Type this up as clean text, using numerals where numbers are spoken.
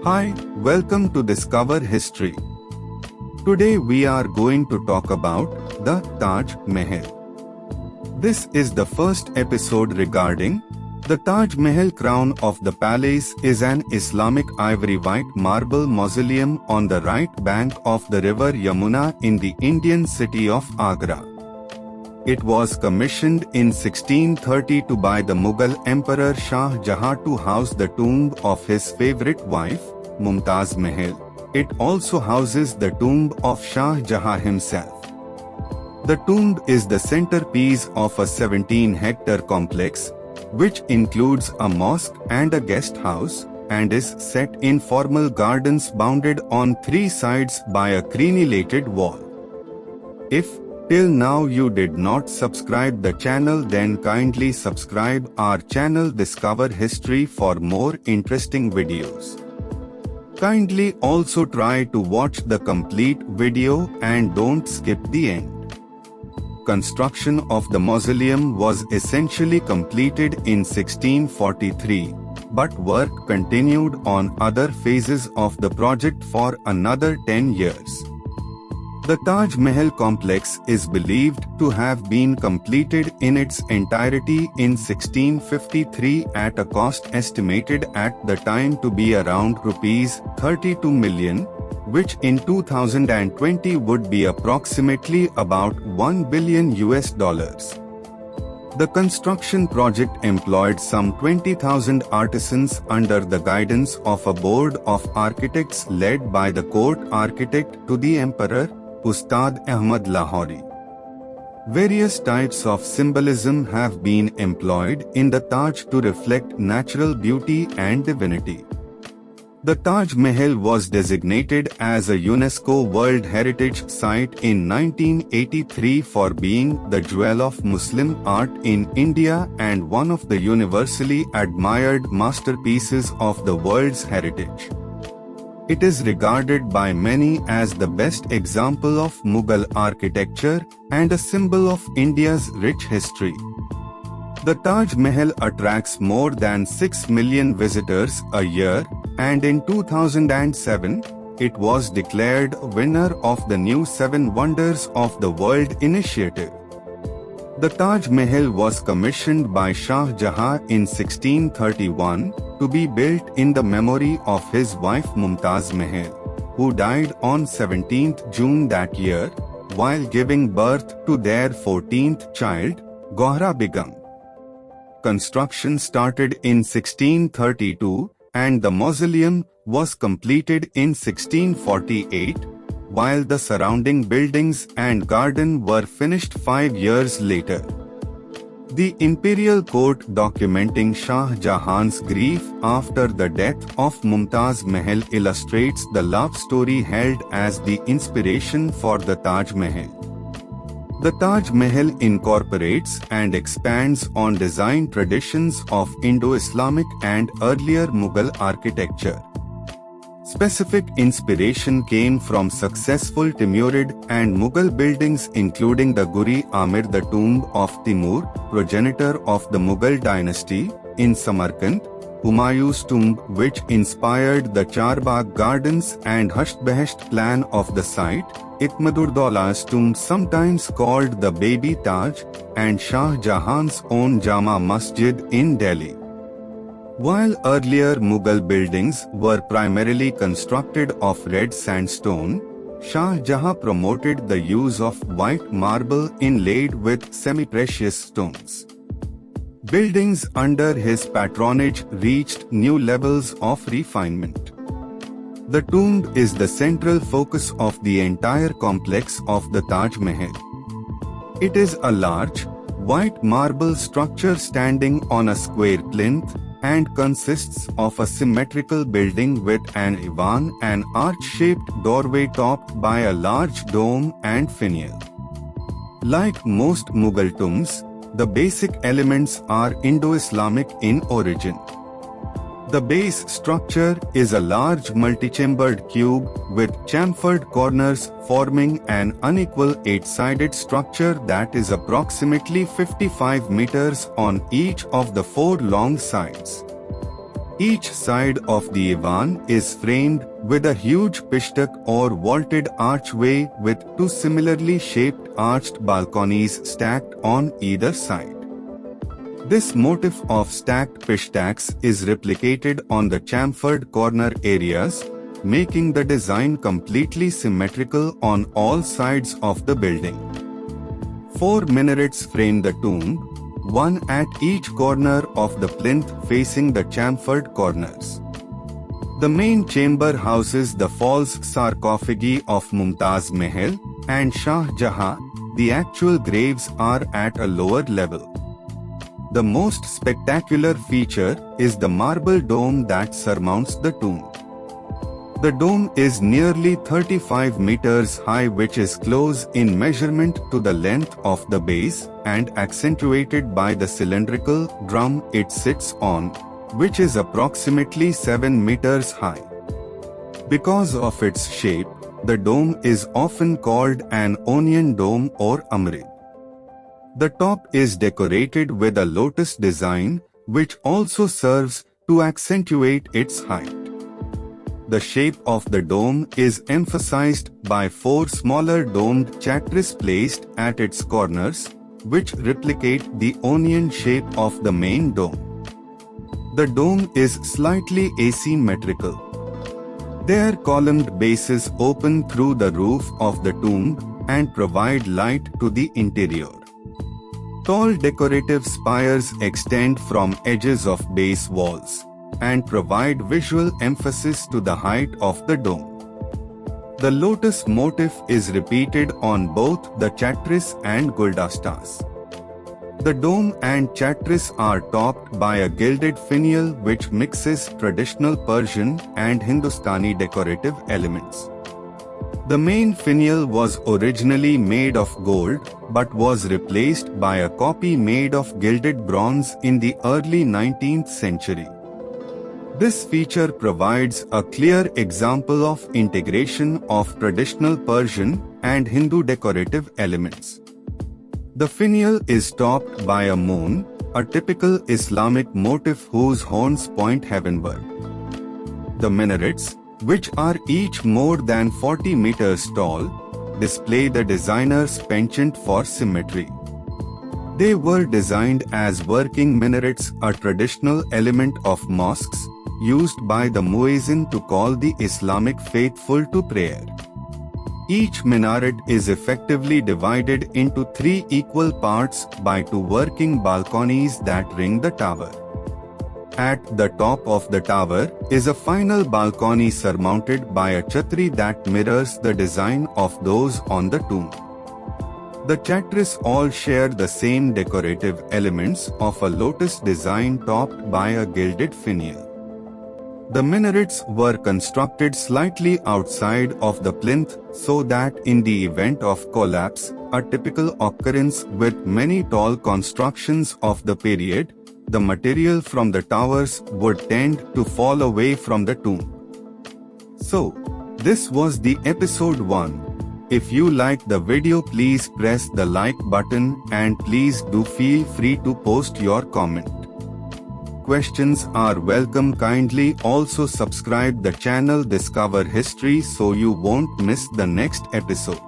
Hi, welcome to Discover History. Today we are going to talk about the Taj Mahal. This is the first episode regarding the Taj Mahal Crown of the palace is an Islamic ivory-white marble mausoleum on the right bank of the river Yamuna in the Indian city of Agra. It was commissioned in 1632 by the Mughal Emperor Shah Jahan to house the tomb of his favorite wife, Mumtaz Mahal. It also houses the tomb of Shah Jahan himself. The tomb is the centerpiece of a 17-hectare complex, which includes a mosque and a guest house, and is set in formal gardens bounded on three sides by a crenelated wall. If till now you did not subscribe the channel, then kindly subscribe our channel Discover History for more interesting videos. Kindly also try to watch the complete video and don't skip the end. Construction of the mausoleum was essentially completed in 1643, but work continued on other phases of the project for another 10 years. The Taj Mahal complex is believed to have been completed in its entirety in 1653 at a cost estimated at the time to be around Rs 32 million, which in 2020 would be approximately about $1 billion. The construction project employed some 20,000 artisans under the guidance of a board of architects led by the court architect to the emperor, Ustad Ahmad Lahauri. Various types of symbolism have been employed in the Taj to reflect natural beauty and divinity. The Taj Mahal was designated as a UNESCO World Heritage Site in 1983 for being the jewel of Muslim art in India and one of the universally admired masterpieces of the world's heritage. It is regarded by many as the best example of Mughal architecture and a symbol of India's rich history. The Taj Mahal attracts more than 6 million visitors a year, and in 2007, it was declared winner of the new 7 Wonders of the World initiative. The Taj Mahal was commissioned by Shah Jahan in 1631 to be built in the memory of his wife Mumtaz Mahal, who died on 17th June that year, while giving birth to their 14th child, Gohra Begum. Construction started in 1632, and the mausoleum was completed in 1648, while the surrounding buildings and garden were finished 5 years later. The imperial court documenting Shah Jahan's grief after the death of Mumtaz Mahal illustrates the love story held as the inspiration for the Taj Mahal. The Taj Mahal incorporates and expands on design traditions of Indo-Islamic and earlier Mughal architecture. Specific inspiration came from successful Timurid and Mughal buildings including the Guri Amir, the tomb of Timur, progenitor of the Mughal dynasty, in Samarkand, Humayun's tomb, which inspired the Charbagh gardens and Hasht-Behesht plan of the site, Itmadur-Daula's tomb, sometimes called the Baby Taj, and Shah Jahan's own Jama Masjid in Delhi. While earlier Mughal buildings were primarily constructed of red sandstone, Shah Jahan promoted the use of white marble inlaid with semi-precious stones. Buildings under his patronage reached new levels of refinement. The tomb is the central focus of the entire complex of the Taj Mahal. It is a large, white marble structure standing on a square plinth, and consists of a symmetrical building with an iwan, an arch-shaped doorway topped by a large dome and finial. Like most Mughal tombs, the basic elements are Indo-Islamic in origin. The base structure is a large multi-chambered cube with chamfered corners forming an unequal 8-sided structure that is approximately 55 meters on each of the 4 long sides. Each side of the Ivan is framed with a huge pishtak or vaulted archway with two similarly shaped arched balconies stacked on either side. This motif of stacked pishtaks is replicated on the chamfered corner areas, making the design completely symmetrical on all sides of the building. 4 minarets frame the tomb, one at each corner of the plinth facing the chamfered corners. The main chamber houses the false sarcophagi of Mumtaz Mahal and Shah Jahan. The actual graves are at a lower level. The most spectacular feature is the marble dome that surmounts the tomb. The dome is nearly 35 meters high, which is close in measurement to the length of the base and accentuated by the cylindrical drum it sits on, which is approximately 7 meters high. Because of its shape, the dome is often called an onion dome or amrit. The top is decorated with a lotus design, which also serves to accentuate its height. The shape of the dome is emphasized by 4 smaller domed chattris placed at its corners, which replicate the onion shape of the main dome. The dome is slightly asymmetrical. Their columned bases open through the roof of the tomb and provide light to the interior. Tall decorative spires extend from edges of base walls and provide visual emphasis to the height of the dome. The lotus motif is repeated on both the chattris and guldastas. The dome and chattris are topped by a gilded finial which mixes traditional Persian and Hindustani decorative elements. The main finial was originally made of gold but was replaced by a copy made of gilded bronze in the early 19th century. This feature provides a clear example of integration of traditional Persian and Hindu decorative elements. The finial is topped by a moon, a typical Islamic motif whose horns point heavenward. The minarets, which are each more than 40 meters tall, display the designer's penchant for symmetry. They were designed as working minarets, a traditional element of mosques, used by the muezzin to call the Islamic faithful to prayer. Each minaret is effectively divided into 3 equal parts by 2 working balconies that ring the tower. At the top of the tower is a final balcony surmounted by a chhatri that mirrors the design of those on the tomb. The chattris all share the same decorative elements of a lotus design topped by a gilded finial. The minarets were constructed slightly outside of the plinth so that in the event of collapse, a typical occurrence with many tall constructions of the period, the material from the towers would tend to fall away from the tomb. So, this was the episode 1. If you liked the video, please press the like button and please do feel free to post your comment. Questions are welcome. Kindly also subscribe the channel Discover History so you won't miss the next episode.